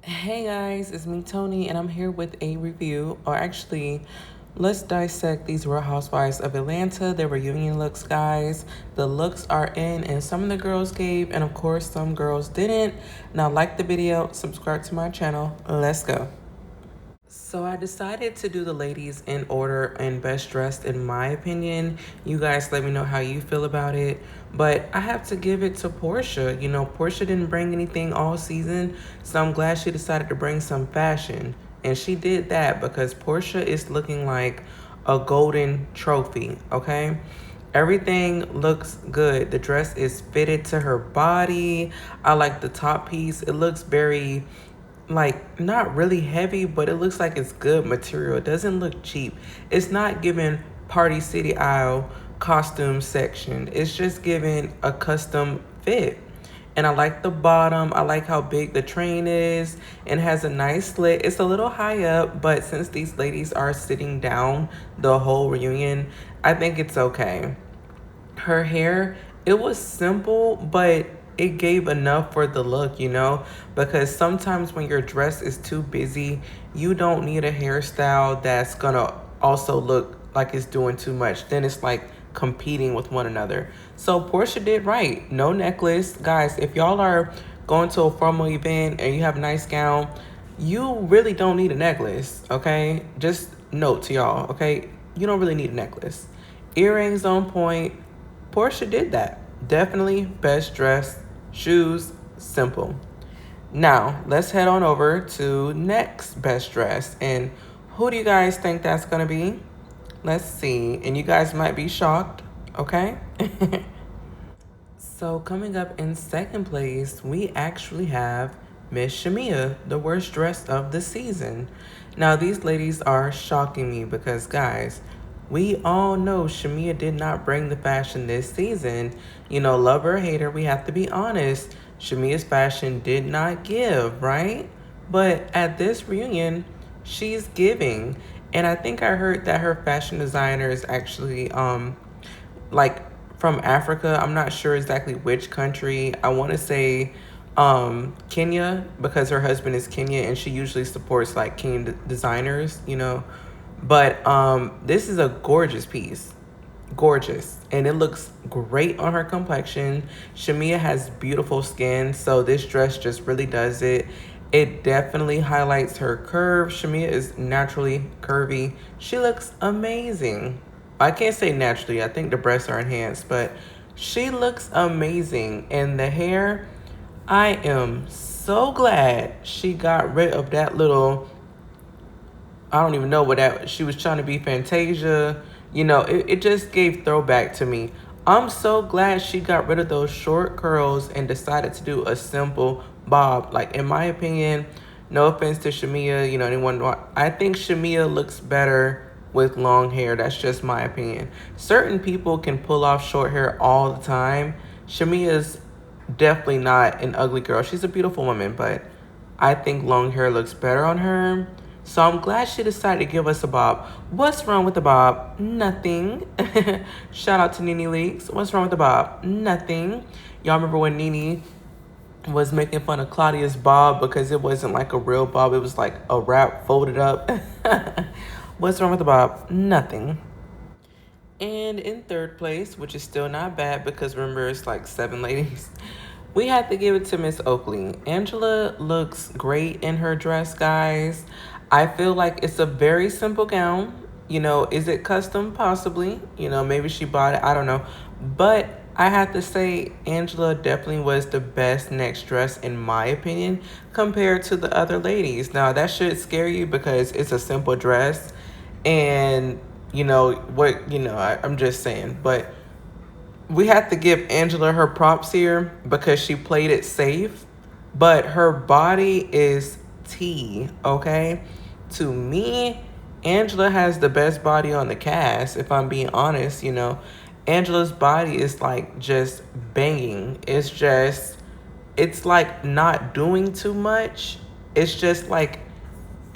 Hey guys, it's me Tony, and I'm here with a review, or actually, let's dissect these Real Housewives of Atlanta. Their reunion looks, guys. The looks are in, and some of the girls gave, and of course, some girls didn't. Now, like the video, subscribe to my channel. Let's go. So I decided to do the ladies in order and best dressed in my opinion. You guys let me know how you feel about it. But I have to give it to Portia. You know, Portia didn't bring anything all season, so I'm glad she decided to bring some fashion. And she did that because Portia is looking like a golden trophy, okay? Everything looks good. The dress is fitted to her body. I like the top piece. It looks very like not really heavy, but it looks like it's good material. It doesn't look cheap. It's not giving Party City aisle costume section. It's just giving a custom fit. And I like the bottom. I like how big the train is and has a nice slit. It's a little high up, but since these ladies are sitting down the whole reunion, I think it's okay. Her hair, it was simple, but it gave enough for the look, you know, because sometimes when your dress is too busy, you don't need a hairstyle that's gonna also look like it's doing too much. Then it's like competing with one another. So Portia did right. No necklace. Guys, if y'all are going to a formal event and you have a nice gown, you really don't need a necklace, okay? Just note to y'all, okay? You don't really need a necklace. Earrings on point. Portia did that. Definitely best dressed. Shoes, simple. Now, let's head on over to next best dress. And who do you guys think that's going to be? Let's see. And you guys might be shocked, okay? So coming up in second place, we actually have Miss Shamia, the worst dressed of the season. Now, these ladies are shocking me because, guys, we all know Shamia did not bring the fashion this season. You know, love her or hate her, we have to be honest. Shamia's fashion did not give, right? But at this reunion, she's giving. And I think I heard that her fashion designer is actually like from Africa. I'm not sure exactly which country. I want to say Kenya, because her husband is Kenya and she usually supports like Kenyan designers, you know. But this is a gorgeous piece. Gorgeous. And it looks great on her complexion. Shamia has beautiful skin, so this dress just really does it. It definitely highlights her curve. Shamia is naturally curvy. She looks amazing. I can't say naturally. I think the breasts are enhanced, but she looks amazing. And the hair, I am so glad she got rid of that little, I don't even know what that, she was trying to be Fantasia. You know, it just gave throwback to me. I'm so glad she got rid of those short curls and decided to do a simple bob. Like, in my opinion, no offense to Shamia, you know, anyone, I think Shamia looks better with long hair. That's just my opinion. Certain people can pull off short hair all the time. Shamia's definitely not an ugly girl. She's a beautiful woman, but I think long hair looks better on her. So I'm glad she decided to give us a bob. What's wrong with the bob? Nothing. Shout out to Nene Leaks. What's wrong with the bob? Nothing. Y'all remember when Nene was making fun of Claudia's bob because it wasn't like a real bob. It was like a wrap folded up. What's wrong with the bob? Nothing. And in third place, which is still not bad because remember it's like 7 ladies, we had to give it to Miss Oakley. Angela looks great in her dress, guys. I feel like it's a very simple gown. You know, is it custom? Possibly. You know, maybe she bought it. I don't know. But I have to say, Angela definitely was the best next dress, in my opinion, compared to the other ladies. Now, that should scare you because it's a simple dress. And, you know, I'm just saying. But we have to give Angela her props here because she played it safe, but her body is T, okay? To me, Angela has the best body on the cast, if I'm being honest, you know. Angela's body is like just banging. It's like not doing too much. It's just like,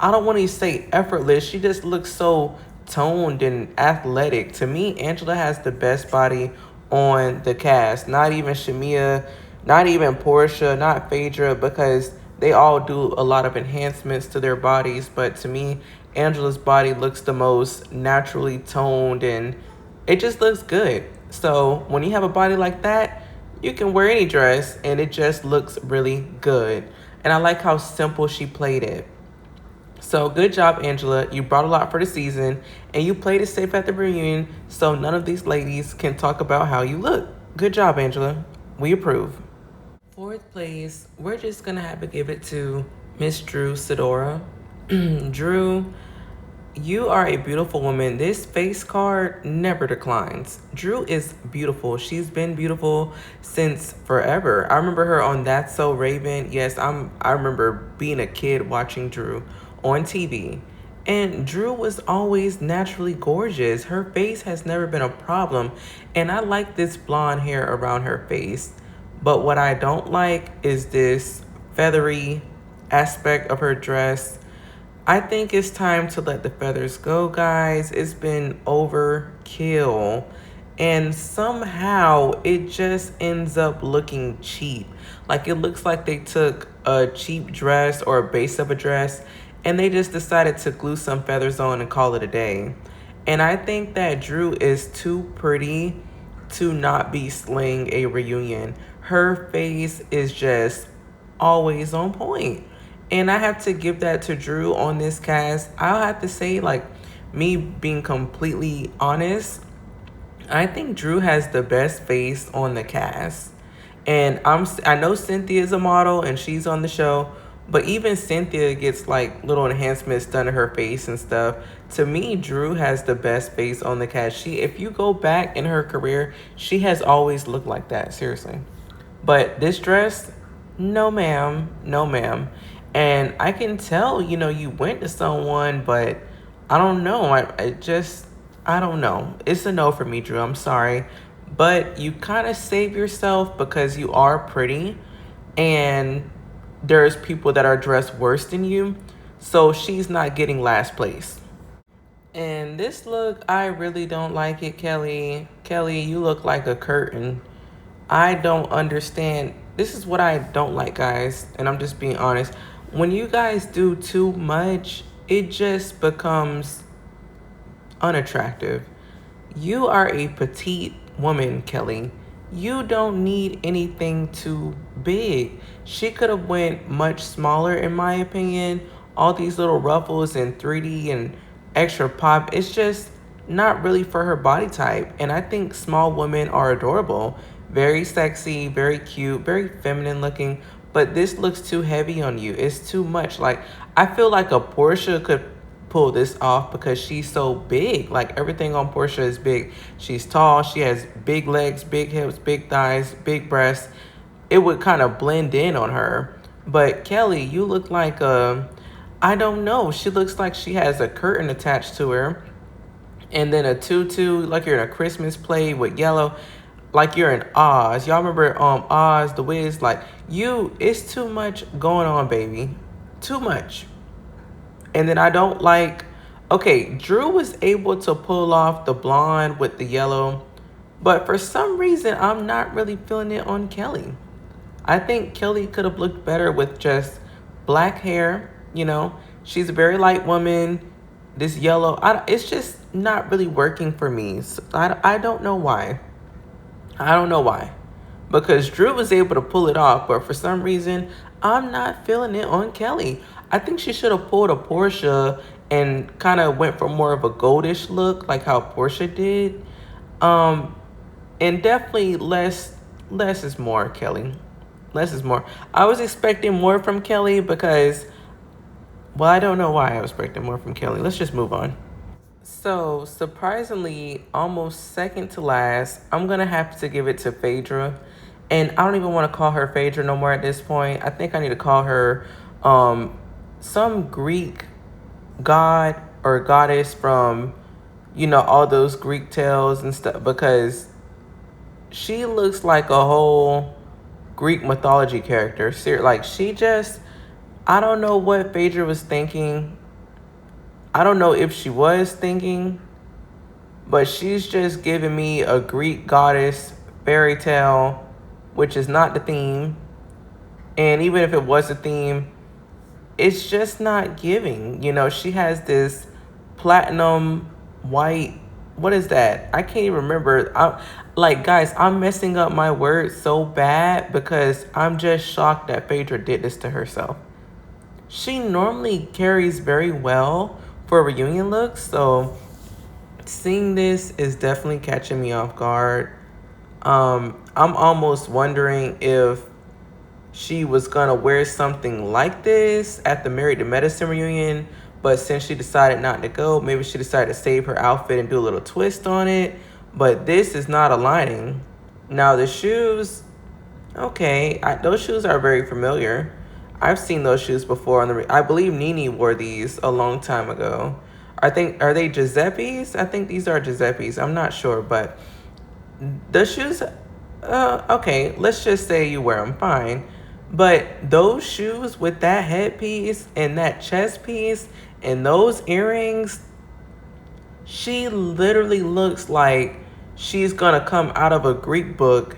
I don't want to say effortless. She just looks so toned and athletic. To me, Angela has the best body on the cast. Not even Shamia, not even Portia, not Phaedra, because they all do a lot of enhancements to their bodies, but to me, Angela's body looks the most naturally toned and it just looks good. So when you have a body like that, you can wear any dress and it just looks really good. And I like how simple she played it. So good job, Angela. You brought a lot for the season and you played it safe at the reunion so none of these ladies can talk about how you look. Good job, Angela. We approve. Fourth place, we're just gonna have to give it to Miss Drew Sidora. Drew, you are a beautiful woman. This face card never declines. Drew is beautiful. She's been beautiful since forever. I remember her on That's So Raven. Yes, I remember being a kid watching Drew on TV. And Drew was always naturally gorgeous. Her face has never been a problem. And I like this blonde hair around her face. But what I don't like is this feathery aspect of her dress. I think it's time to let the feathers go, guys. It's been overkill. And somehow it just ends up looking cheap. Like it looks like they took a cheap dress or a base of a dress and they just decided to glue some feathers on and call it a day. And I think that Drew is too pretty to not be slaying a reunion. Her face is just always on point. And I have to give that to Drew on this cast. I'll have to say, like, me being completely honest, I think Drew has the best face on the cast. And I know Cynthia's a model and she's on the show, but even Cynthia gets like little enhancements done to her face and stuff. To me, Drew has the best face on the cast. If you go back in her career, she has always looked like that, seriously. But this dress, no ma'am, no ma'am. And I can tell, you went to someone, but I don't know. I don't know. It's a no for me, Drew. I'm sorry. But you kind of save yourself because you are pretty and there's people that are dressed worse than you. So she's not getting last place. And this look, I really don't like it, Kelly. Kelly, you look like a curtain. I don't understand. This is what I don't like, guys. And I'm just being honest. When you guys do too much, it just becomes unattractive. You are a petite woman, Kelly. You don't need anything too big. She could have went much smaller, in my opinion. All these little ruffles and 3D and extra pop, it's just not really for her body type. And I think small women are adorable. Very sexy, very cute, very feminine looking. But this looks too heavy on you. It's too much. Like, I feel like a Portia could pull this off because she's so big. Like, everything on Portia is big. She's tall. She has big legs, big hips, big thighs, big breasts. It would kind of blend in on her. But Kelly, you look like I don't know. She looks like she has a curtain attached to her. And then a tutu, like you're in a Christmas play with yellow. Like you're in Oz. Y'all remember Oz, the Wiz? Like, it's too much going on, baby. Too much. And then I don't like, okay, Drew was able to pull off the blonde with the yellow, but for some reason, I'm not really feeling it on Kelly. I think Kelly could have looked better with just black hair, She's a very light woman. This yellow, it's just not really working for me. So I don't know why. I don't know why. Because Drew was able to pull it off, but for some reason, I'm not feeling it on Kelly. I think she should have pulled a Portia and kind of went for more of a goldish look, like how Portia did. And definitely less is more, Kelly. Less is more. I was expecting more from Kelly because, well, I don't know why I was expecting more from Kelly. Let's just move on. So, surprisingly, almost second to last, I'm going to have to give it to Phaedra. And I don't even want to call her Phaedra no more at this point. I think I need to call her some Greek god or goddess from, all those Greek tales and stuff. Because she looks like a whole Greek mythology character. Like, I don't know what Phaedra was thinking. I don't know if she was thinking, but she's just giving me a Greek goddess fairy tale, which is not the theme. And even if it was a theme, it's just not giving. You know, she has this platinum white, what is that? I can't even remember. Like, guys, I'm messing up my words so bad because I'm just shocked that Phaedra did this to herself. She normally carries very well for reunion looks, so seeing this is definitely catching me off guard. I'm almost wondering if she was gonna wear something like this at the Married to Medicine reunion, but since she decided not to go, maybe she decided to save her outfit and do a little twist on it. But this is not aligning. Now the shoes, okay, those shoes are very familiar. I've seen those shoes before on the. I believe Nene wore these a long time ago. I think, are they Giuseppe's? I think these are Giuseppe's. I'm not sure, but the shoes. Okay, let's just say you wear them, fine. But those shoes with that headpiece and that chest piece and those earrings, she literally looks like she's gonna come out of a Greek book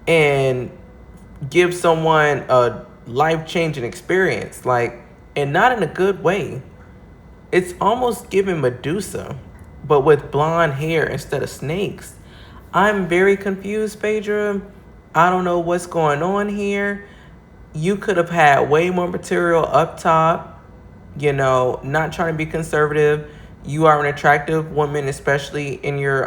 and give someone a life-changing experience, like, and not in a good way. It's almost giving Medusa, but with blonde hair instead of snakes. I'm very confused, Phaedra. I don't know what's going on here. You could have had way more material up top, you know, not trying to be conservative. You are an attractive woman, especially in your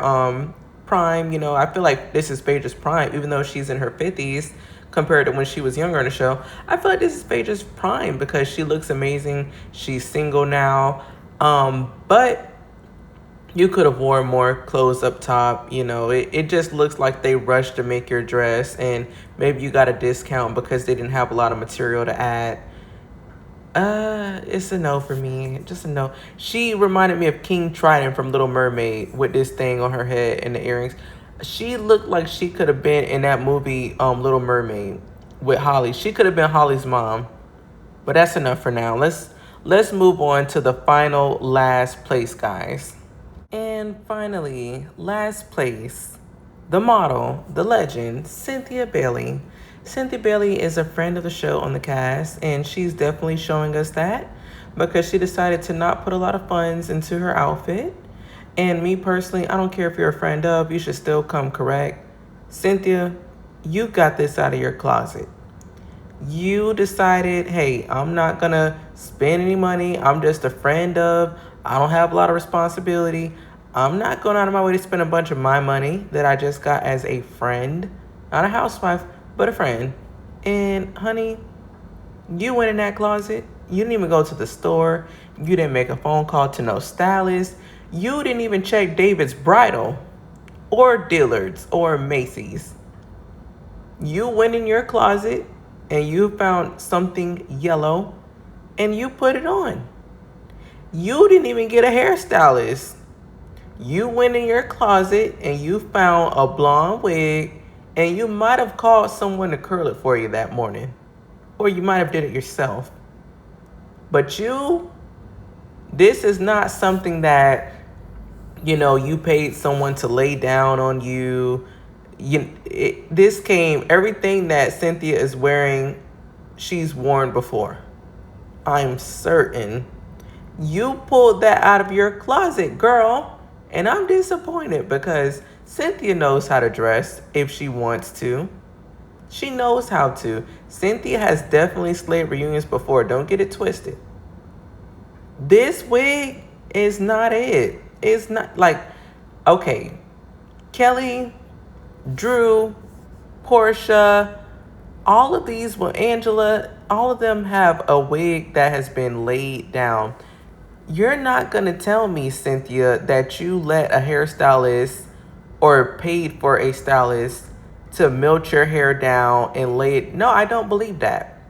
prime. You know, I feel like this is Phaedra's prime, even though she's in her 50s compared to when she was younger on the show. I feel like this is Phaedra's prime because she looks amazing. She's single now. But you could have worn more clothes up top. You know, it just looks like they rushed to make your dress, and maybe you got a discount because they didn't have a lot of material to add. It's a no for me. Just a no. She reminded me of King Triton from Little Mermaid with this thing on her head and the earrings. She looked like she could have been in that movie, Little Mermaid, with Holly. She could have been Holly's mom. But that's enough for now. Let's move on to the final last place, guys. And finally, last place, the model, the legend, Cynthia Bailey. Cynthia Bailey is a friend of the show on the cast, and she's definitely showing us that because she decided to not put a lot of funds into her outfit. And me personally, I don't care if you're a friend of, you should still come correct. Cynthia, you got this out of your closet. You decided, hey, I'm not gonna spend any money. I'm just a friend of, I don't have a lot of responsibility. I'm not going out of my way to spend a bunch of my money that I just got as a friend, not a housewife, but a friend. And honey, you went in that closet. You didn't even go to the store. You didn't make a phone call to no stylist. You didn't even check David's Bridal or Dillard's or Macy's. You went in your closet and you found something yellow and you put it on. You didn't even get a hairstylist. You went in your closet and you found a blonde wig, and you might have called someone to curl it for you that morning. Or you might have did it yourself. But this is not something that, you know, you paid someone to lay down on you. Everything that Cynthia is wearing, she's worn before. I'm certain. You pulled that out of your closet, girl. And I'm disappointed because Cynthia knows how to dress if she wants to. She knows how to. Cynthia has definitely slayed reunions before. Don't get it twisted. This wig is not it. It's not like, okay, Kelly, Drew, Portia, all of these, well, Angela, all of them have a wig that has been laid down. You're not going to tell me, Cynthia, that you let a hairstylist or paid for a stylist to melt your hair down and lay it. No, I don't believe that.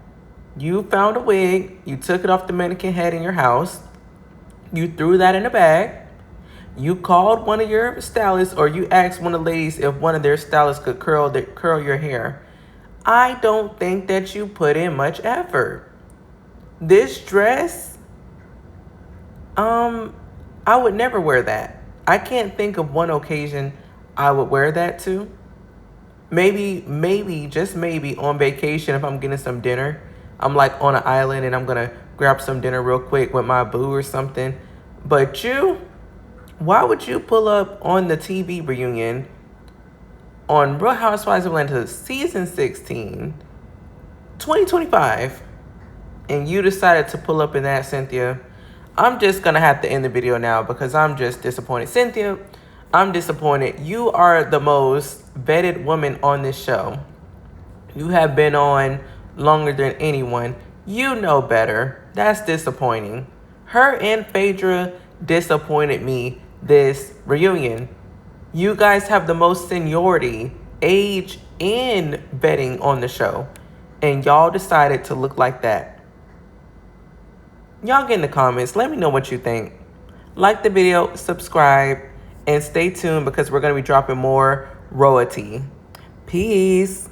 You found a wig. You took it off the mannequin head in your house. You threw that in a bag. You called one of your stylists, or you asked one of the ladies if one of their stylists could curl your hair. I don't think that you put in much effort. This dress, I would never wear that. I can't think of one occasion I would wear that to. maybe, just maybe on vacation if I'm getting some dinner. I'm like on an island and I'm gonna grab some dinner real quick with my boo or something. But you, why would you pull up on the TV reunion on Real Housewives of Atlanta season 16, 2025, and you decided to pull up in that, Cynthia? I'm just gonna have to end the video now because I'm just disappointed. Cynthia, I'm disappointed. You are the most vetted woman on this show. You have been on longer than anyone. You know better. That's disappointing. Her and Phaedra disappointed me this reunion. You guys have the most seniority, age, and vetting on the show. And y'all decided to look like that. Y'all get in the comments. Let me know what you think. Like the video, subscribe, and stay tuned because we're going to be dropping more RHOA tea. Peace.